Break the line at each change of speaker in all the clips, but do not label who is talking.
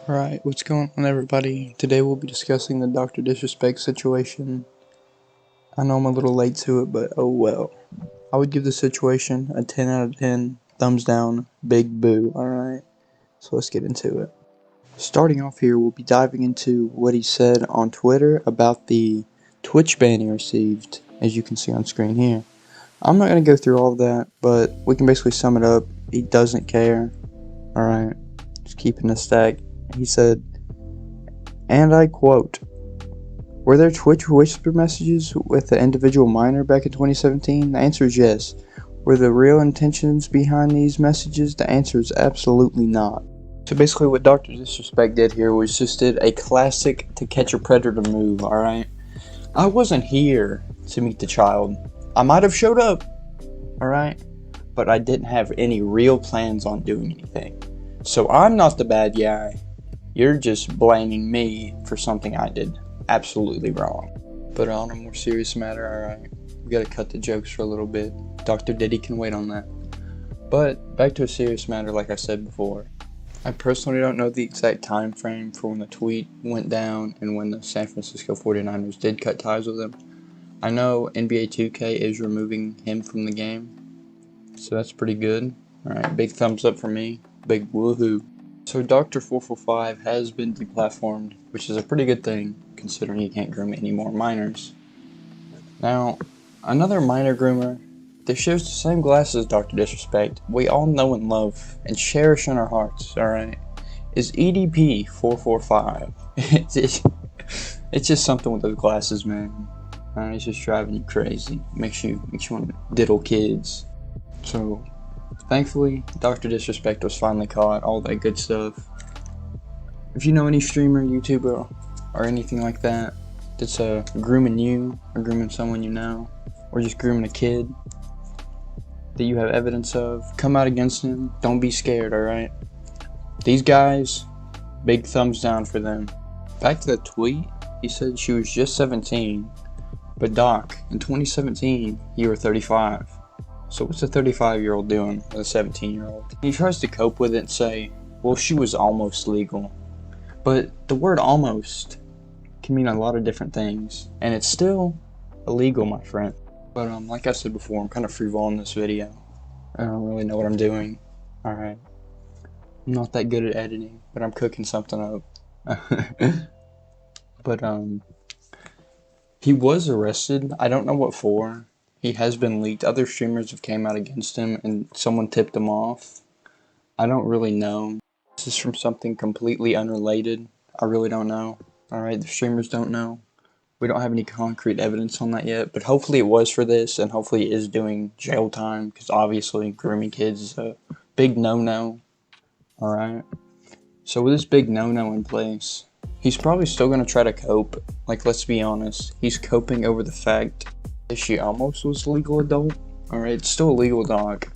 Alright, what's going on, everybody? Today we'll be discussing the Dr. Disrespect situation. I know I'm a little late to it, but oh well. I would give the situation a 10 out of 10, thumbs down, big boo, alright? So let's get into it. Starting off here, we'll be diving into what he said on Twitter about the Twitch ban he received, as you can see on screen here. I'm not going to go through all of that, but we can basically sum it up. He doesn't care, alright? Just keeping a stack. He said, and I quote, "Were there Twitch whisper messages with the individual minor back in 2017? The answer is yes. Were the real intentions behind these messages? The answer is absolutely not." So basically what Dr. Disrespect did here was just did a classic To Catch a Predator move, alright? I wasn't here to meet the child. I might have showed up, alright? But I didn't have any real plans on doing anything. So I'm not the bad guy. You're just blaming me for something I did absolutely wrong. But on a more serious matter, alright, we gotta cut the jokes for a little bit. Dr. Diddy can wait on that. But back to a serious matter, like I said before. I personally don't know the exact time frame for when the tweet went down and when the San Francisco 49ers did cut ties with him. I know NBA 2K is removing him from the game, so that's pretty good. Alright, big thumbs up for me. Big woohoo. So Dr.445 has been deplatformed, which is a pretty good thing, considering he can't groom any more minors. Now, another minor groomer that shares the same glasses as Dr. Disrespect, we all know and love, and cherish in our hearts, alright, is EDP445. It's just something with those glasses, man. It's just driving you crazy. Makes you want to diddle kids. So, thankfully, Dr. Disrespect was finally caught, all that good stuff. If you know any streamer, YouTuber, or anything like that, that's grooming you, or grooming someone you know, or just grooming a kid that you have evidence of, come out against him. Don't be scared, alright? These guys, big thumbs down for them. Back to the tweet, he said she was just 17, but Doc, in 2017, you were 35. So what's a 35-year-old doing with a 17-year-old? He tries to cope with it and say, well, she was almost legal. But the word almost can mean a lot of different things, and it's still illegal, my friend. But like I said before, I'm kind of freeballing this video. I don't really know what I'm doing. Alright. I'm not that good at editing, but I'm cooking something up. But he was arrested. I don't know what for. He has been leaked. Other streamers have came out against him and someone tipped him off. I don't really know. This is from something completely unrelated. I really don't know. Alright, the streamers don't know. We don't have any concrete evidence on that yet, but hopefully it was for this, and hopefully it is doing jail time, because obviously grooming kids is a big no-no. Alright? So with this big no-no in place, he's probably still going to try to cope. Like, let's be honest. He's coping over the fact she almost was a legal adult. Alright, it's still a legal dog.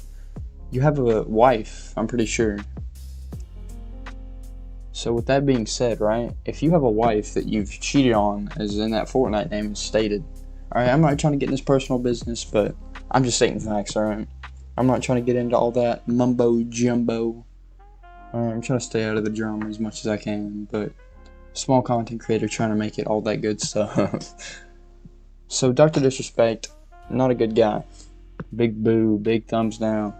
You have a wife, I'm pretty sure. So with that being said, right, if you have a wife that you've cheated on, as in that Fortnite name is stated, alright, I'm not trying to get in his personal business, but I'm just stating facts, alright? I'm not trying to get into all that mumbo jumbo. Alright, I'm trying to stay out of the drama as much as I can, but small content creator trying to make it all that good stuff. So Dr. Disrespect, not a good guy. Big boo, big thumbs down.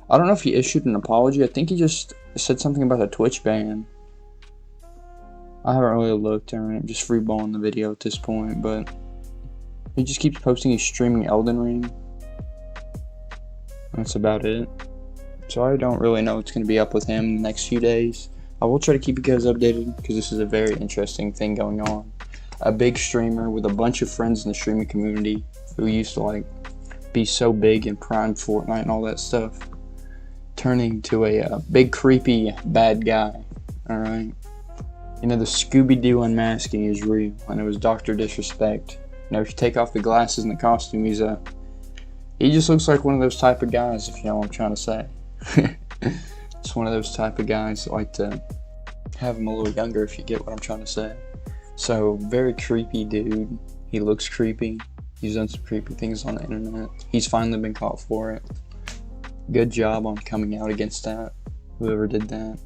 I don't know if he issued an apology. I think he just said something about the Twitch ban. I haven't really looked, I'm just freeballing the video at this point, but he just keeps posting he's streaming Elden Ring. That's about it. So I don't really know what's going to be up with him in the next few days. I will try to keep you guys updated, because this is a very interesting thing going on. A big streamer with a bunch of friends in the streaming community who used to like be so big in Prime, Fortnite, and all that stuff, turning to a big creepy bad guy. Alright, you know, the Scooby-Doo unmasking is real, and it was Dr. Disrespect. You know, if you take off the glasses and the costume, he just looks like one of those type of guys, if you know what I'm trying to say. It's one of those type of guys that like to have him a little younger, if you get what I'm trying to say. So, very creepy dude. He looks creepy. He's done some creepy things on the internet. He's finally been caught for it. Good job on coming out against that, whoever did that.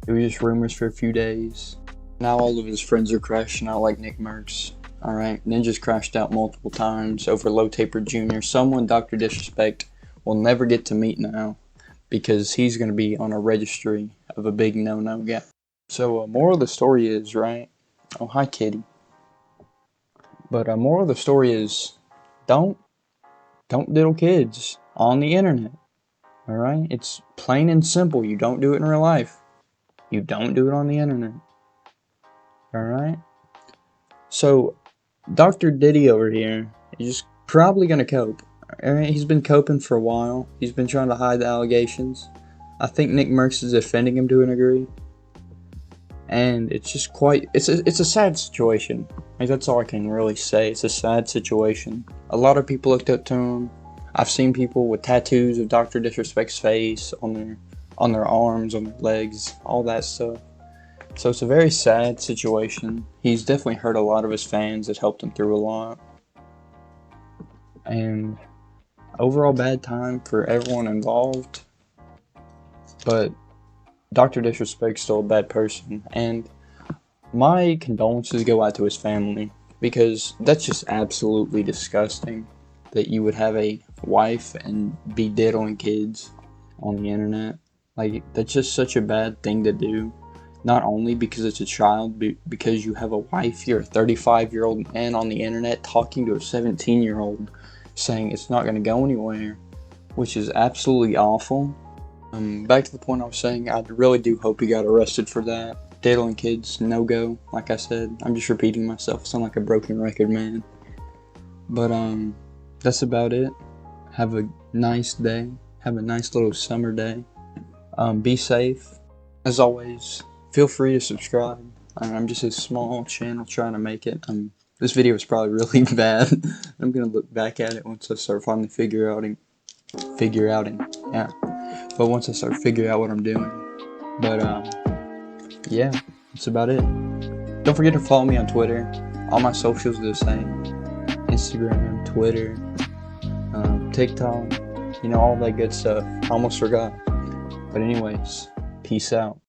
It was just rumors for a few days. Now all of his friends are crashing out like Nick Merckx. Alright, Ninja's crashed out multiple times over Low Taper Jr. Someone Dr. Disrespect will never get to meet now because he's going to be on a registry of a big no-no guy. So moral of the story is, right? Oh, hi kitty. But moral of the story is, don't diddle kids on the internet. Alright? It's plain and simple. You don't do it in real life. You don't do it on the internet. Alright? So, Dr. Diddy over here is just probably going to cope. Alright? He's been coping for a while. He's been trying to hide the allegations. I think Nick Merckx is defending him to a degree. And it's just it's a sad situation. Like, that's all I can really say. It's a sad situation. A lot of people looked up to him. I've seen people with tattoos of Dr. Disrespect's face on their arms, on their legs, all that stuff. So it's a very sad situation. He's definitely hurt a lot of his fans that helped him through a lot. And overall bad time for everyone involved. But Dr. Disrespect's still a bad person. And my condolences go out to his family, because that's just absolutely disgusting that you would have a wife and be diddling kids on the internet. Like, that's just such a bad thing to do. Not only because it's a child, but because you have a wife. You're a 35-year-old man on the internet talking to a 17-year-old saying it's not going to go anywhere, which is absolutely awful. Back to the point I was saying, I really do hope he got arrested for that. Diddling kids, no go. Like I said, I'm just repeating myself. I sound like a broken record, man. But that's about it. Have a nice day. Have a nice little summer day. Be safe. As always, feel free to subscribe. I'm just a small channel trying to make it. This video is probably really bad. I'm gonna look back at it once I start finally figure outing. Yeah. But once I start figuring out what I'm doing. But yeah, that's about it. Don't forget to follow me on Twitter. All my socials are the same. Instagram, Twitter, TikTok, all that good stuff. I almost forgot. But anyways, peace out.